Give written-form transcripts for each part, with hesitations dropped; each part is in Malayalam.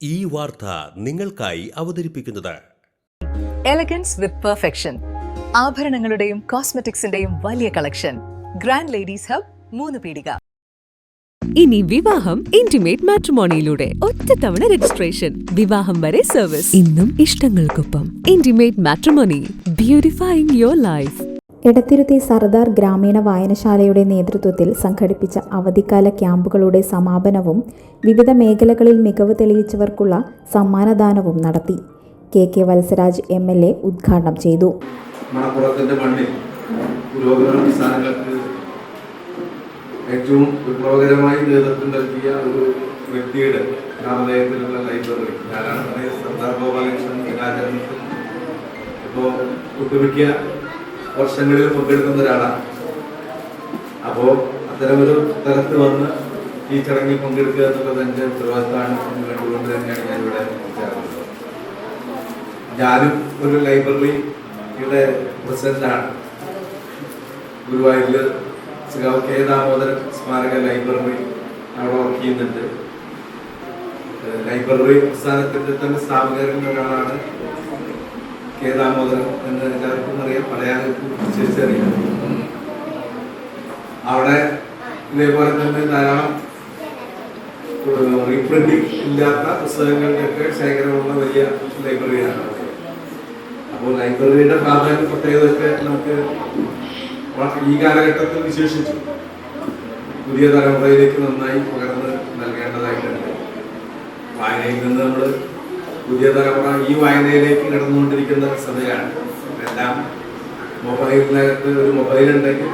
ഈ വാർത്ത നിങ്ങൾക്കായി അവതരിപ്പിക്കുന്നത് എലഗൻസ് വിത്ത് പെർഫെക്ഷൻ. ആഭരണങ്ങളുടെയും കോസ്മെറ്റിക്സിന്റെയും വലിയ കളക്ഷൻ. ഗ്രാൻഡ് ലേഡീസ് ഹബ്, 3 പീടിക. ഇനി വിവാഹം ഇന്റിമേറ്റ് മാട്രിമോണിയിലൂടെ ഒറ്റത്തവണ രജിസ്ട്രേഷൻ, വിവാഹം വരെ സർവീസ്. ഇന്നും ഇഷ്ടങ്ങൾക്കൊപ്പം intimate matrimony, beautifying your life. Edathiruthi Sardar ഗ്രാമീണ വായനശാലയുടെ നേതൃത്വത്തിൽ സംഘടിപ്പിച്ച അവധിക്കാല ക്യാമ്പുകളുടെ സമാപനവും വിവിധ മേഖലകളിൽ മികവ് തെളിയിച്ചവർക്കുള്ള സമ്മാനദാനവും നടത്തി. കെ വത്സരാജ് MLA ഉദ്ഘാടനം ചെയ്തു. മണപ്പുറത്തിന്റെ മണ്ണിൽ പുരോഗമന പ്രസ്ഥാനങ്ങൾക്ക് ഏറ്റവും വിപ്ലവകരമായി നേതൃത്വം നൽകിയ ഒരു വ്യക്തിയുടെ നാമധേയത്തിലുള്ള ലൈബ്രറി. ഞാനാണ് സർദാർ ഗോപാലകൃഷ്ണൻ ദിനാചരണത്തിൽ ഇപ്പോൾ ഒട്ടുമിക്ക വർഷങ്ങളിൽ പങ്കെടുക്കുന്ന ഒരാളാണ്. അപ്പോൾ അത്തരമൊരു തലത്ത് വന്ന് ഈ ചടങ്ങിൽ പങ്കെടുക്കുക എന്നുള്ളത് എൻ്റെ ഉത്തരവാദിത്തമാണ് എന്ന് കണ്ടുകൊണ്ട് തന്നെയാണ് ഞാനിവിടെ ചേർന്നത്. ഞാനും ഒരു ലൈബ്രറിയുടെ പ്രസിഡന്റാണ്. ഗുരുവായൂരിൽ കെ ദാമോദരൻ സ്മാരക ലൈബ്രറി അവിടെ വർക്ക് ചെയ്യുന്നുണ്ട്. ലൈബ്രറി പ്രസ്ഥാനത്തിൻ്റെ തന്നെ സ്ഥാപകരിൽ ഒരാളാണ് കെ ദാമോദരൻ എന്ന് എല്ലാവർക്കും അറിയാം, മലയാളികൾക്ക് തിരിച്ചറിയാം. അവിടെ ഇതേപോലെ തന്നെ ധാരാളം റീപ്രിന്റിംഗ് ഇല്ലാത്ത പുസ്തകങ്ങളുടെയൊക്കെ ശേഖരമുള്ള വലിയ ലൈബ്രറിയാണ്. അപ്പോൾ ലൈബ്രറിയുടെ പ്രാധാന്യ പ്രത്യേകതയൊക്കെ നമുക്ക് ഈ കാലഘട്ടത്തിൽ വിശേഷിച്ചു പുതിയ തലമുറയിലേക്ക് നന്നായി പകർന്ന് നൽകേണ്ടതായിട്ടുണ്ട്. വായനയിൽ നിന്ന് നമ്മൾ പുതിയ തലമുറ ഈ വായനയിലേക്ക് കടന്നുകൊണ്ടിരിക്കുന്ന സമയമാണ്. എല്ലാം മൊബൈലിനകത്ത് ഒരു മൊബൈലുണ്ടെങ്കിൽ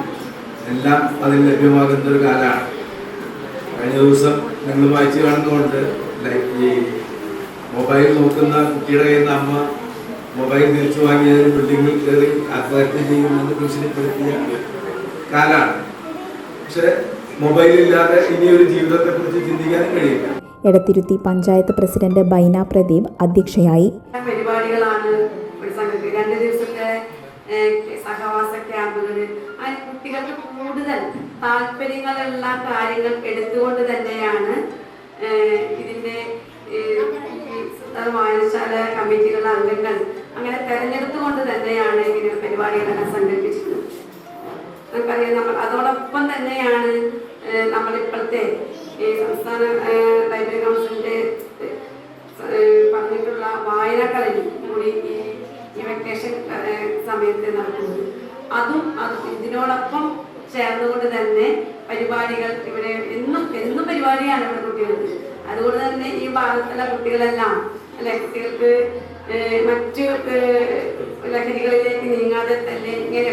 എല്ലാം അതിൽ ലഭ്യമാകുന്ന ഒരു കാലമാണ്. കഴിഞ്ഞ ദിവസം നിങ്ങൾ വായിച്ചു കാണുന്നതുകൊണ്ട് ഈ മൊബൈൽ നോക്കുന്ന കുട്ടിയുടെ കയ്യിൽ നിന്ന് അമ്മ മൊബൈൽ തിരിച്ചു വാങ്ങിയതിന് ബിൽഡിങ്ങിൽ കയറി ആത്മഹത്യ ചെയ്യുമെന്ന് ഭീഷണിപ്പെടുത്തിയ കാലമാണ്. പക്ഷെ മൊബൈലില്ലാതെ ഇനിയൊരു ജീവിതത്തെ കുറിച്ച് ചിന്തിക്കാനും കഴിയില്ല. എടത്തിരുത്തി പഞ്ചായത്ത് പ്രസിഡന്റ് ബൈന പ്രദീപ് അധ്യക്ഷയായി. പരിപാടികളാണ് 2 ദിവസത്തെ സഹവാസ ക്യാമ്പുകൾ. കുട്ടികൾക്ക് കൂടുതൽ താല്പര്യങ്ങളുള്ള കാര്യങ്ങൾ എടുത്തുകൊണ്ട് തന്നെയാണ് ഇതിന്റെ വായനശാല കമ്മിറ്റികളുടെ അംഗങ്ങൾ അങ്ങനെ തെരഞ്ഞെടുത്തുകൊണ്ട് തന്നെയാണ് ഇങ്ങനെ പരിപാടികളെല്ലാം സംഘടിപ്പിച്ചിട്ടുള്ളത്. നമുക്കറിയാം, അതോടൊപ്പം തന്നെയാണ് നമ്മളിപ്പോഴത്തെ ഈ സംസ്ഥാന ലൈബ്രറി കൗൺസിലിന്റെ പറഞ്ഞിട്ടുള്ള വായനക്കളരി കൂടി ഈ വെക്കേഷൻ സമയത്ത് നടക്കുന്നത്. അതും ഇതിനോടൊപ്പം ചേർന്നുകൊണ്ട് തന്നെ പരിപാടികൾ ഇവിടെ എന്നും പരിപാടിയാണ് ഇവിടെ കുട്ടികൾക്ക്. അതുകൊണ്ട് തന്നെ ഈ ഭാഗത്തുള്ള കുട്ടികളെല്ലാം കുട്ടികൾക്ക് മറ്റു ലഹരികളിലേക്ക് നീങ്ങാതെ തന്നെ ഇങ്ങനെ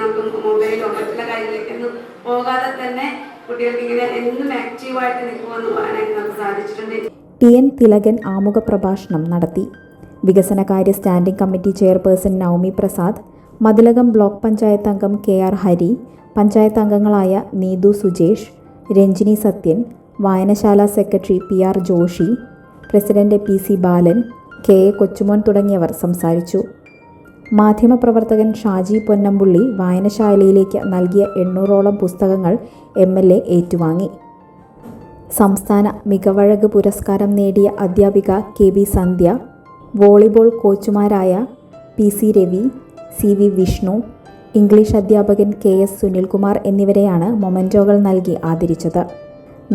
നമുക്ക് മൊബൈലോ മറ്റുള്ള കാര്യങ്ങളിലേക്കൊന്നും പോകാതെ തന്നെ കുട്ടികൾക്ക് ഇങ്ങനെ എന്നും ആക്റ്റീവായിട്ട് നിൽക്കുമെന്ന് പറയാനായിട്ട് നമുക്ക് സാധിച്ചിട്ടുണ്ട്. TN തിലകൻ ആമുഖ പ്രഭാഷണം നടത്തി. വികസനകാര്യ standing committee chairperson Navami Prasad, Mathilakam block panchayat അംഗം KR ഹരി, പഞ്ചായത്ത് അംഗങ്ങളായ നീതു സുജേഷ്, രഞ്ജിനി സത്യൻ, വായനശാല secretary PR Joshi, president PC Balan, KA Kochumon തുടങ്ങിയവർ സംസാരിച്ചു. മാധ്യമപ്രവർത്തകൻ ഷാജി പൊന്നമ്പുള്ളി വായനശാലയിലേക്ക് നൽകിയ 800ഓളം പുസ്തകങ്ങൾ MLA ഏറ്റുവാങ്ങി. സംസ്ഥാന മികവഴക് പുരസ്കാരം നേടിയ അധ്യാപിക KB സന്ധ്യ, വോളിബോൾ കോച്ചുമാരായ PC Ravi, CV Vishnu, English അധ്യാപകൻ KS സുനിൽകുമാർ എന്നിവരെയാണ് മൊമെന്റോകൾ നൽകി ആദരിച്ചത്.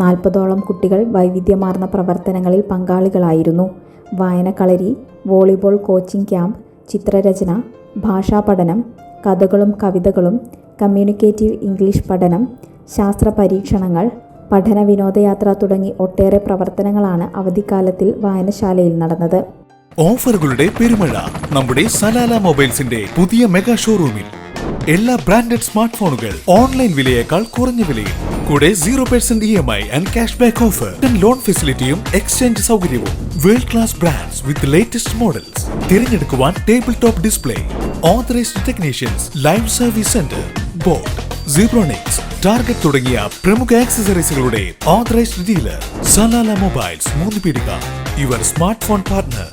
40ഓളം കുട്ടികൾ വൈവിധ്യമാർന്ന പ്രവർത്തനങ്ങളിൽ പങ്കാളികളായിരുന്നു. വായനക്കളരി, വോളിബോൾ കോച്ചിംഗ് ക്യാമ്പ്, ചിത്രരചന, ഭാഷാ പഠനം, കഥകളും കവിതകളും, കമ്മ്യൂണിക്കേറ്റീവ് ഇംഗ്ലീഷ് പഠനം, ശാസ്ത്ര പരീക്ഷണങ്ങൾ, പഠന വിനോദയാത്ര തുടങ്ങി ഒട്ടേറെ പ്രവർത്തനങ്ങളാണ് അവധിക്കാലത്തിൽ വായനശാലയിൽ നടന്നത്. ഓഫറുകളുടെ പെരുമഴ നമ്മുടെ സലാല മൊബൈൽസിന്റെ പുതിയ മെഗാ ഷോറൂമിൽ. എല്ലാ ബ്രാൻഡഡ് സ്മാർട്ട് ഫോണുകൾ ഓൺലൈൻ വിലയേക്കാൾ കുറഞ്ഞ വിലയിൽ, കൂടെ 0% EMI and cashback offer, loan ഫെസിലിറ്റിയും എക്സ്ചേഞ്ച് സൗകര്യവും. World class brands with latest models. തിരഞ്ഞെടുക്കുവാൻ table top display, authorised technicians, live service centre, boat, Zebronics, Target തുടങ്ങിയ പ്രമുഖ ആക്സസറീസുകളുടെ authorised dealer. Salalah mobiles, 3 Peedika, your smart phone partner.